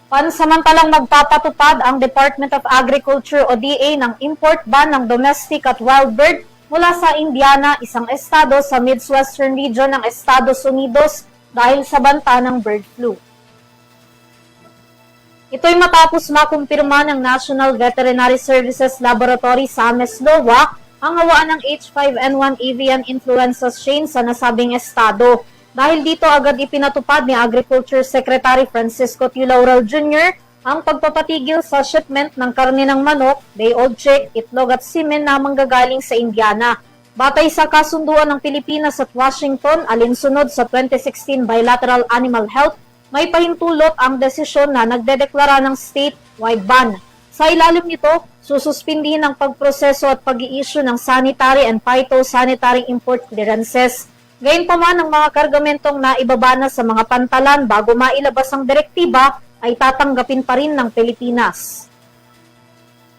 Pansamantalang magpapatupad ang Department of Agriculture o DA ng import ban ng domestic at wild bird mula sa Indiana, isang estado sa Midwestern region ng Estados Unidos dahil sa banta ng bird flu. Ito'y matapos makumpirma ng National Veterinary Services Laboratory sa Meslowa ang hawaan ng H5N1 avian influenza strain sa nasabing estado. Dahil dito agad ipinatupad ni Agriculture Secretary Francisco T. Laurel Jr. ang pagpapatigil sa shipment ng karne ng manok, day-old chick, itlog at semen na manggagaling sa Indiana. Batay sa kasunduan ng Pilipinas at Washington alinsunod sa 2016 Bilateral Animal Health, may pahintulot ang desisyon na nagdedeklara ng statewide ban. Sa ilalim nito, sususpindihin ang pagproseso at pag-i-issue ng sanitary and phytosanitary import clearances. Gayunpaman ang mga kargamentong naibaba na sa mga pantalan bago mailabas ang direktiba ay tatanggapin pa rin ng Pilipinas.